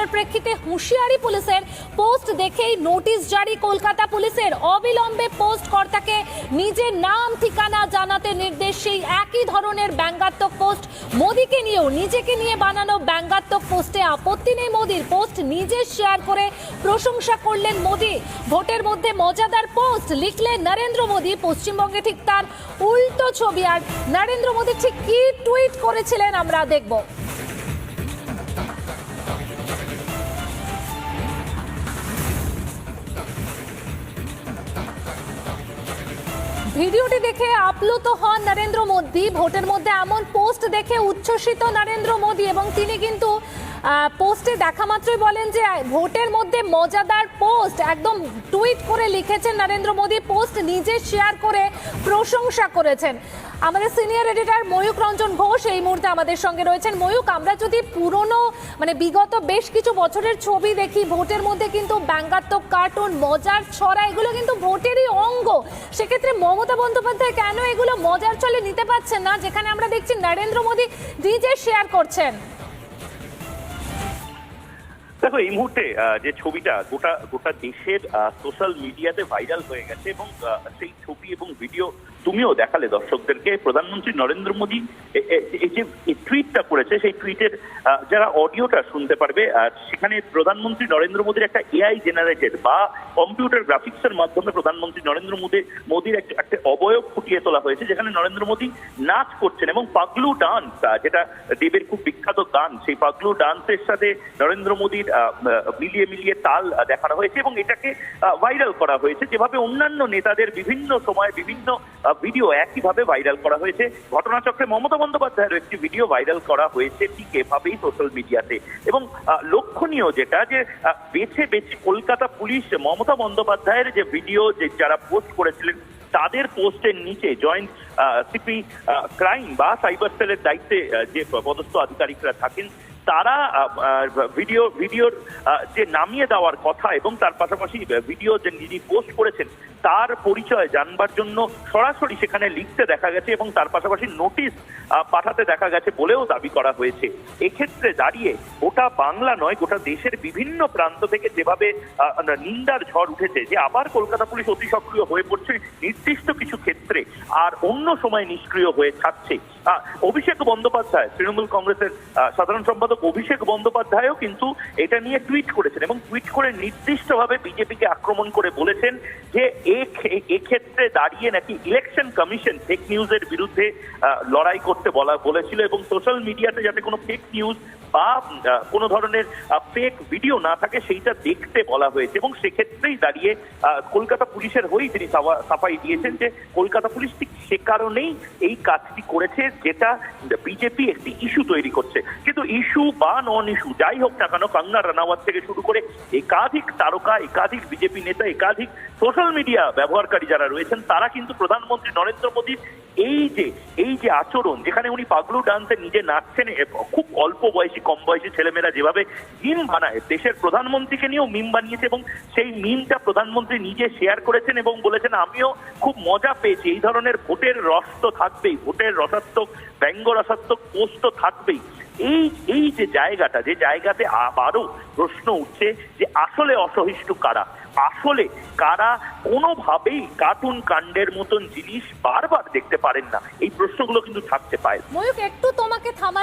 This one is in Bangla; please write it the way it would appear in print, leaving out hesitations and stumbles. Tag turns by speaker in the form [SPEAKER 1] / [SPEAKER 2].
[SPEAKER 1] পোস্টের প্রেক্ষিতে হুঁশিয়ারি পুলিশের, পোস্ট দেখেই নোটিশ জারি কলকাতা পুলিশের। অবিলম্বে পোস্ট কর্তাকে নিজের নাম ঠিকানা জানাতে নির্দেশ। সেই একই ধরনের ব্যঙ্গাত্মক পোস্ট মোদীকে নিয়েও, নিজেকে নিয়ে বানানো ব্যঙ্গাত্মক পোস্টে আপত্তি নেই মোদীর। পোস্ট নিজে শেয়ার করে প্রশংসা করলেন মোদী। ভোটের মধ্যে মজাদার পোস্ট লিখলেন নরেন্দ্র মোদী। পশ্চিমবঙ্গে ঠিক তার উল্টো ছবি। আর নরেন্দ্র মোদী ঠিক কি টুইট করেছিলেন আমরা দেখব। ভিডিওটি দেখে আপ্লুত হন নরেন্দ্র মোদী। ভোটের মধ্যে এমন পোস্ট দেখে উচ্ছ্বসিত নরেন্দ্র মোদী এবং তিনি কিন্তু পোস্টে দেখা মাত্রই বলেন যে ভোটের মধ্যে মজাদার পোস্ট, একদম টুইট করে লিখেছেন নরেন্দ্র মোদী। পোস্ট নিজে শেয়ার করে প্রশংসা করেছেন। আমাদের সিনিয়র এডিটর ময়ূক রঞ্জন ঘোষ এই মুহূর্তে আমাদের সঙ্গে রয়েছেন। ময়ূক, আমরা যদি পুরনো বিগত বেশ কিছু বছরের ছবি দেখি, ভোটের মধ্যে কিন্তু ব্যঙ্গাত্মক কার্টুন, মজার ছড়া, এগুলো কিন্তু ভোটেরই অঙ্গ। সেক্ষেত্রে মমতা বন্দ্যোপাধ্যায় কেন এগুলো মজার ছলে নিতে পারছেন না, যেখানে আমরা দেখছি নরেন্দ্র মোদী নিজে শেয়ার করছেন?
[SPEAKER 2] দেখো, এই মুহূর্তে যে ছবিটা গোটা দেশের সোশ্যাল মিডিয়াতে ভাইরাল হয়ে গেছে এবং সেই ছবি এবং ভিডিও তুমিও দেখালে দর্শকদেরকে। প্রধানমন্ত্রী নরেন্দ্র মোদী এই যে টুইটটা করেছে, সেই টুইটের যারা অডিওটা শুনতে পারবে, সেখানে প্রধানমন্ত্রী নরেন্দ্র মোদীর একটা এআই জেনারেটেড বা কম্পিউটার গ্রাফিক্সের মাধ্যমে প্রধানমন্ত্রী নরেন্দ্র মোদীর একটা অবয়ব ফুটিয়ে তোলা হয়েছে, যেখানে নরেন্দ্র মোদী নাচ করছেন এবং পাগলু ডান্স, যেটা দেবের খুব বিখ্যাত গান, সেই পাগলু ডান্সের সাথে নরেন্দ্র মোদীর মিলিয়ে তাল দেখানো হয়েছে এবং এটাকে ভাইরাল করা হয়েছে। যেভাবে অন্যান্য নেতাদের বিভিন্ন সময় বিভিন্ন ভিডিও একইভাবে ভাইরাল করা হয়েছে, ঘটনাচক্রে মমতা বন্দ্যোপাধ্যায়ের একটি ভিডিও ভাইরাল করা হয়েছে ঠিক এভাবেই সোশ্যাল মিডিয়াতে। এবং লক্ষণীয় যেটা, যে বেছে বেছে কলকাতা পুলিশ মমতা বন্দ্যোপাধ্যায়ের যে ভিডিও যে যারা পোস্ট করেছিলেন তাদের পোস্টের নিচে জয়েন্ট সিপি ক্রাইম বা সাইবার সেলের দায়িত্বে যে পদস্থ আধিকারিকরা থাকেন, তারা ভিডিওর যে নামিয়ে দেওয়ার কথা এবং তার পাশাপাশি ভিডিও যে যিনি পোস্ট করেছেন তার পরিচয় জানবার জন্য সরাসরি সেখানে লিখতে দেখা গেছে এবং তার পাশাপাশি নোটিশ পাঠাতে দেখা গেছে বলেও দাবি করা হয়েছে। এক্ষেত্রে দাঁড়িয়ে গোটা বাংলা নয়, গোটা দেশের বিভিন্ন প্রান্ত থেকে যেভাবে নিন্দার ঝড় উঠেছে, যে আবার কলকাতা পুলিশ অতি সক্রিয় হয়ে পড়ছে নির্দিষ্ট কিছু ক্ষেত্রে, আর অন্য সময় নিষ্ক্রিয় হয়ে থাকছে। অভিষেক বন্দ্যোপাধ্যায়, তৃণমূল কংগ্রেসের সাধারণ সম্পাদক অভিষেক বন্দ্যোপাধ্যায়ও কিন্তু এটা নিয়ে টুইট করেছেন এবং টুইট করে নির্দিষ্টভাবে বিজেপিকে আক্রমণ করে বলেছেন যে এক্ষেত্রে দাঁড়িয়ে নাকি ইলেকশন কমিশন ফেক নিউজের বিরুদ্ধে লড়াই করতে বলেছিল এবং সোশ্যাল মিডিয়াতে যাতে কোনো ফেক নিউজ বা কোনো ধরনের ফেক ভিডিও না থাকে সেইটা দেখতে বলা হয়েছে। এবং সেক্ষেত্রেই দাঁড়িয়ে কলকাতা পুলিশের হয়েই তিনি সাফাই দিয়েছেন যে কলকাতা পুলিশ ঠিক সে কারণেই এই কাজটি করেছে, যেটা বিজেপি একটি ইস্যু তৈরি করছে। কিন্তু ইস্যু বা নন ইস্যু যাই হোক না কেন, কঙ্গনা রানাওয়াত থেকে শুরু করে একাধিক তারকা, একাধিক বিজেপি নেতা, একাধিক সোশ্যাল মিডিয়া ব্যবহারকারী যারা রয়েছেন, তারা কিন্তু প্রধানমন্ত্রী নরেন্দ্র মোদীর এই যে আচরণ, যেখানে উনি পাগলু ডান্সে নিজে নাচছেন, খুব অল্প বয়সী কম বয়সী ছেলেমেয়েরা যেভাবে মিম বানায়, দেশের প্রধানমন্ত্রীকে নিয়েও মিম বানিয়েছে এবং সেই মিমটা প্রধানমন্ত্রী নিজে শেয়ার করেছেন এবং বলেছেন আমিও খুব মজা পেয়েছি। এই ধরনের ভোটের রস তো থাকবেই, ভোটের রসাত্মক ব্যঙ্গ রসাত্মক পোস্ট তো থাকবেই। এই যে জায়গাটা, যে জায়গাতে আবারও প্রশ্ন উঠছে যে আসলে অসহিষ্ণু কারা, আসলে কারা কোনোভাবেই কার্টুন কাণ্ডের মতন জিনিস বারবার দেখতে পারেন না, এই প্রশ্নগুলো কিন্তু থাকতে পারে।
[SPEAKER 1] ময়ূক, একটু তোমাকে থামা